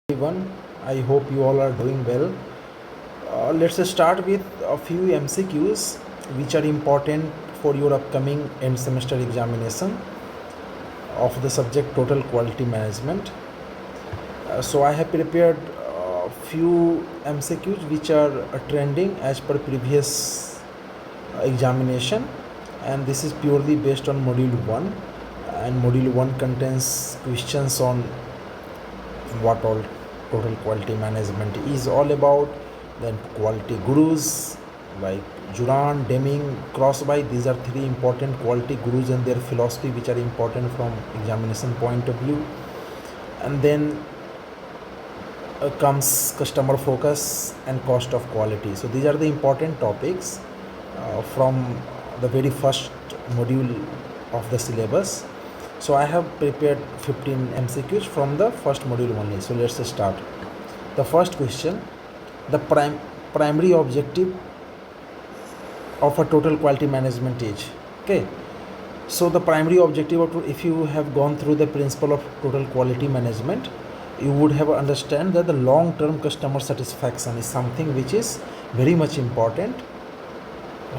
Everyone, I hope you all are doing well. Let's start with a few MCQs which are important for your upcoming end semester examination of the subject Total Quality Management. So I have prepared a few MCQs which are trending as per previous examination, and this is purely based on module 1, and module 1 contains questions on what all total quality management is all about. Then quality gurus like Juran, Deming, Crosby, these are three important quality gurus and their philosophy which are important from examination point of view. And then comes customer focus and cost of quality. So these are the important topics from the very first module of the syllabus. So I have prepared 15 MCQs from the first module only. So let's start. The first question: the primary objective of a total quality management is. Okay. So the primary objective of, if you have gone through the principle of total quality management, you would have understand that the long-term customer satisfaction is something which is very much important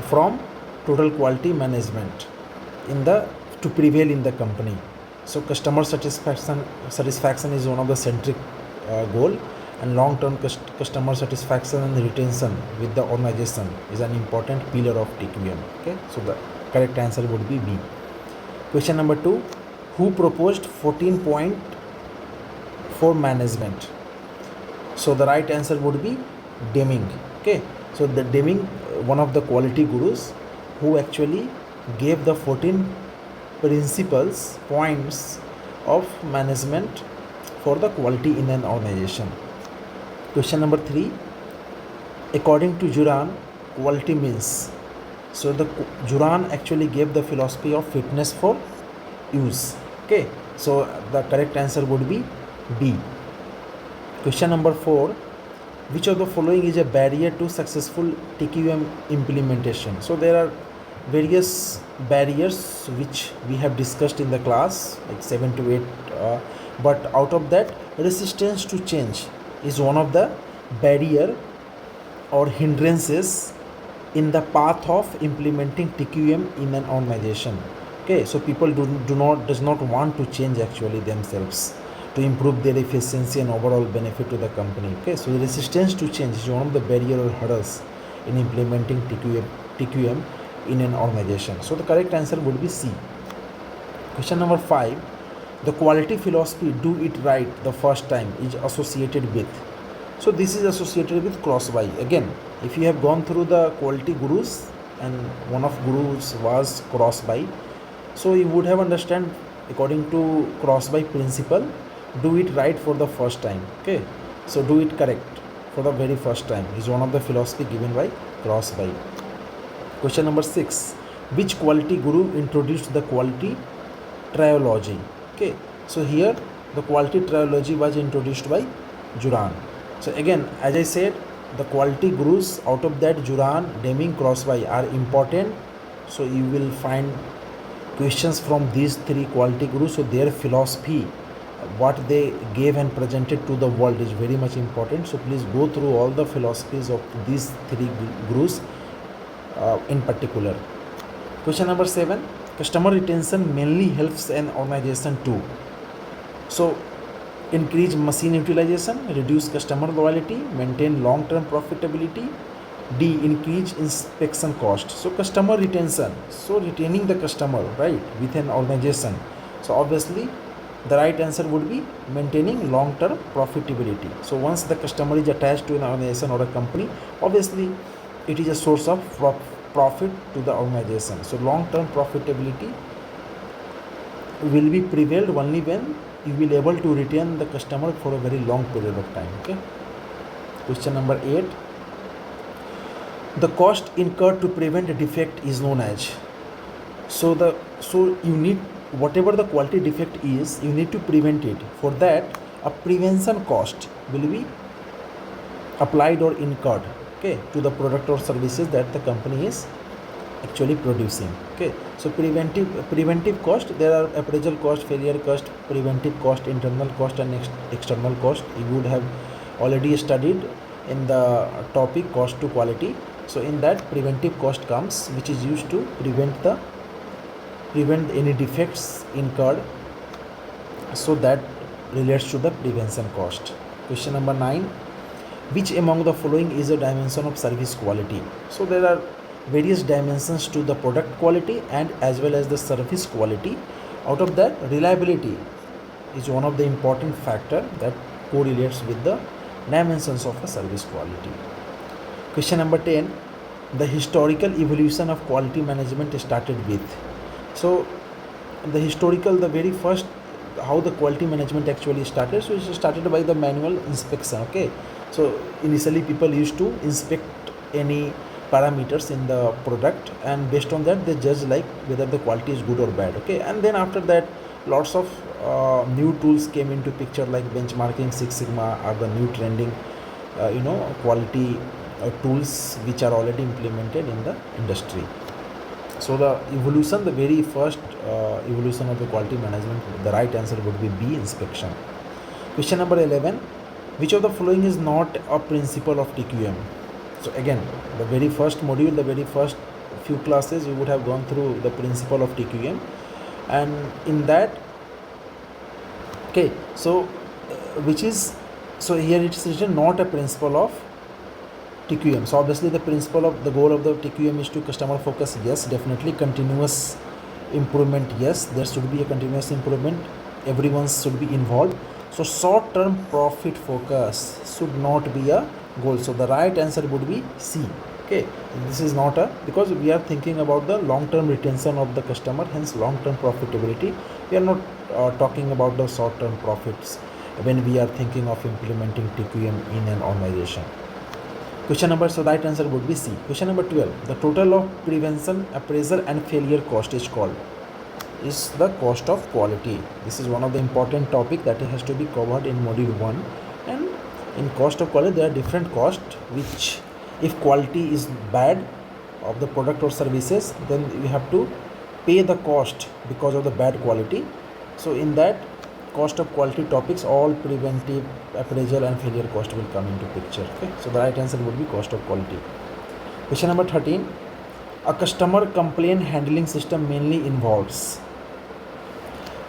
from total quality management to prevail in the company. So customer satisfaction is one of the centric goal, and long-term customer satisfaction and retention with the organization is an important pillar of TQM. Okay, so the correct answer would be B. Question number 2: who proposed 14 point for management? So the right answer would be Deming. Okay, so the Deming, one of the quality gurus, who actually gave the 14 principles, points of management for the quality in an organization. Question number 3: according to Juran, quality means. So the Juran actually gave the philosophy of fitness for use. Okay, so the correct answer would be B. Question number 4: which of the following is a barrier to successful TQM implementation? So there are various barriers which we have discussed in the class, like 7 to 8, but out of that, resistance to change is one of the barrier or hindrances in the path of implementing TQM in an organization. Okay, so people does not want to change actually themselves to improve their efficiency and overall benefit to the company. Okay, so the resistance to change is one of the barrier or hurdles in implementing TQM in an organization. So the correct answer would be C. Question number 5: the quality philosophy, do it right the first time, is associated with. So this is associated with Crosby. Again, if you have gone through the quality gurus, and one of gurus was Crosby, so you would have understand, according to Crosby principle, do it right for the first time. Okay, so do it correct for the very first time is one of the philosophy given by Crosby. Question number 6: which quality guru introduced the quality triology? Okay, so here the quality triology was introduced by Juran. So again, as I said, the quality gurus, out of that Juran, Deming, Crosby are important. So you will find questions from these three quality gurus. So their philosophy, what they gave and presented to the world, is very much important. So please go through all the philosophies of these three gurus in particular. Question number 7: customer retention mainly helps an organization to. So increase machine utilization, reduce customer loyalty, maintain long-term profitability. D, increase inspection cost. So customer retention, so retaining the customer, right, with an organization. So obviously the right answer would be maintaining long-term profitability. So once the customer is attached to an organization or a company, obviously it is a source of profit to the organization. So long-term profitability will be prevailed only when you will able to retain the customer for a very long period of time. Okay. Question number 8: the cost incurred to prevent a defect is known as. So you need, whatever the quality defect is, you need to prevent it. For that, a prevention cost will be applied or incurred, okay, to the product or services that the company is actually producing. Okay, so preventive cost, there are appraisal cost, failure cost, preventive cost, internal cost, and external cost. You would have already studied in the topic cost to quality. So in that, preventive cost comes, which is used to prevent any defects incurred, so that relates to the prevention cost. Question number 9, which among the following is a dimension of service quality? So there are various dimensions to the product quality and as well as the service quality. Out of that, reliability is one of the important factor that correlates with the dimensions of a service quality. Question number 10, the historical evolution of quality management started with. So the very first, how the quality management actually started. So it started by the manual inspection. Okay, so initially people used to inspect any parameters in the product, and based on that they judge like whether the quality is good or bad. Okay, and then after that lots of new tools came into picture, like benchmarking, Six Sigma are the new trending quality tools which are already implemented in the industry. So the evolution, the very first evolution of the quality management, the right answer would be B, inspection. Question number 11, which of the following is not a principle of TQM? So again, the very first module, the very first few classes, you would have gone through the principle of TQM, and in that, okay, so which is, so here it is written not a principle of TQM. So obviously the principle of the goal of the TQM is to customer focus. Yes, definitely. Continuous improvement. Yes, there should be a continuous improvement. Everyone should be involved. So short term profit focus should not be a goal. So the right answer would be C. Okay, this is not a, because we are thinking about the long term retention of the customer, hence long term profitability. We are not talking about the short term profits when we are thinking of implementing TQM in an organization. Question number, so right answer would be C. Question number 12, the total of prevention, appraisal and failure cost is called, is the cost of quality. This is one of the important topic that has to be covered in module 1. And in cost of quality, there are different costs, which if quality is bad of the product or services, then you have to pay the cost because of the bad quality. So in that cost of quality topics, all preventive, appraisal and failure cost will come into picture. Okay, so the right answer would be cost of quality. Question number 13, a customer complaint handling system mainly involves.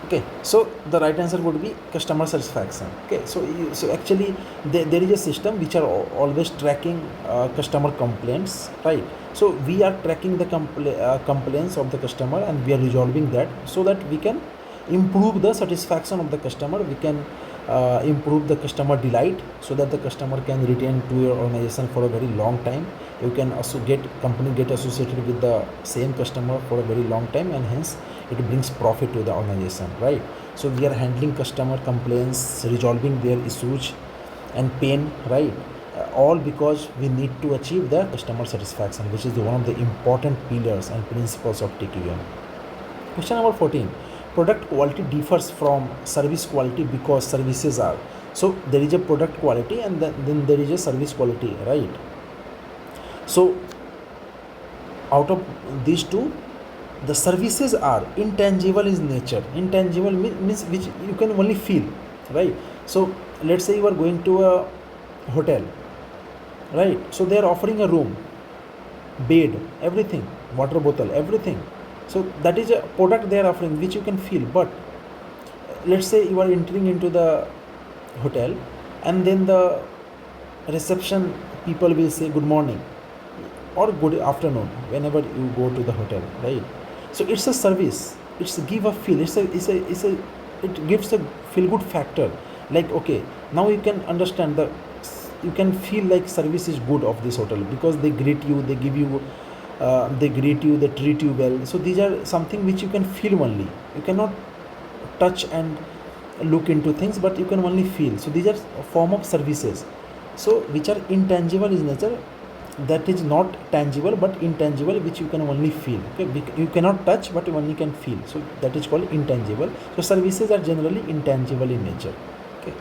Okay, so the right answer would be customer satisfaction. Okay, so actually there is a system which are always tracking customer complaints, right? So we are tracking the complaints of the customer, and we are resolving that, so that we can improve the satisfaction of the customer. We can improve the customer delight, so that the customer can retain to your organization for a very long time. You can also get associated with the same customer for a very long time, and hence it brings profit to the organization, right? So we are handling customer complaints, resolving their issues and pain, right? All because we need to achieve the customer satisfaction, which is one of the important pillars and principles of TQM. Question number 14, product quality differs from service quality because services are, so there is a product quality and then there is a service quality, right? So out of these two, the services are intangible in nature. Intangible means which you can only feel, right? So let's say you are going to a hotel, right? So they are offering a room, bed, everything, water bottle, everything. So that is a product they are offering which you can feel. But let's say you are entering into the hotel, and then the reception people will say good morning or good afternoon whenever you go to the hotel, right? So it's a service, it's a give a feel, it gives a feel good factor. Like, okay, now you can understand you can feel like service is good of this hotel, because they greet you, they give you they greet you, they treat you well. So these are something which you can feel only. You cannot touch and look into things, but you can only feel. So these are a form of services, so which are intangible in nature, that is not tangible but intangible, which you can only feel. Okay, you cannot touch but you only can feel, so that is called intangible. So services are generally intangible in nature. Okay.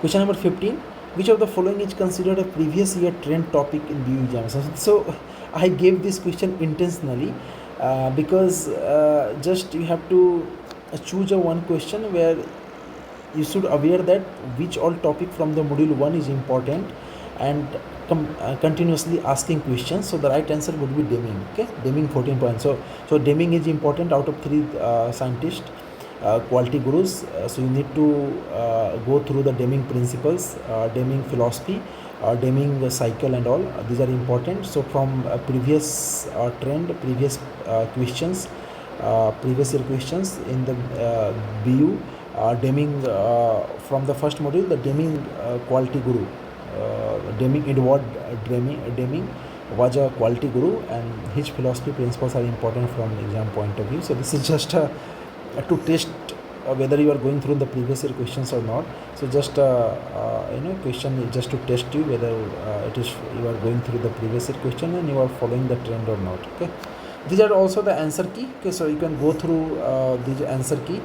Question number 15, which of the following is considered a previous year trend topic in BEU examination? So I gave this question intentionally because just you have to choose a one question where you should aware that which all topic from the module 1 is important, and continuously asking questions. So the right answer would be Deming. Okay, Deming 14 points. So Deming is important out of 3 scientists, quality gurus. So you need to go through the Deming principles, Deming philosophy, Deming cycle and all. These are important. So from previous trend, previous questions, previous year questions in the BU, Deming from the first module, the Deming quality guru, Deming Edward Deming was a quality guru, and his philosophy principles are important from exam point of view. So this is just to test whether you are going through the previous year questions or not. So just question is just to test you whether it is you are going through the previous year question and you are following the trend or not. Okay, these are also the answer key. Okay, so you can go through these answer key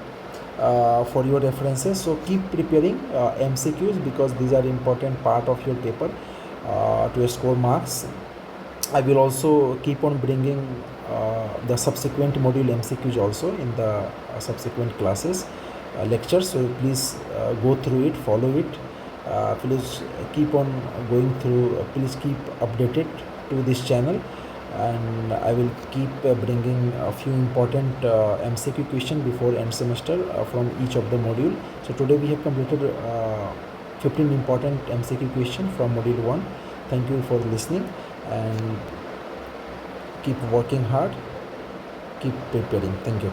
for your references. So keep preparing MCQs, because these are important part of your paper to score marks. I will also keep on bringing the subsequent module MCQs also in the subsequent classes, lectures. So please go through it, follow it. Please keep on going through. Please keep updated to this channel, and I will keep bringing a few important MCQ question before end semester from each of the module. So today we have completed 15 important MCQ question from module 1. Thank you for listening, and keep working hard, keep preparing. Thank you.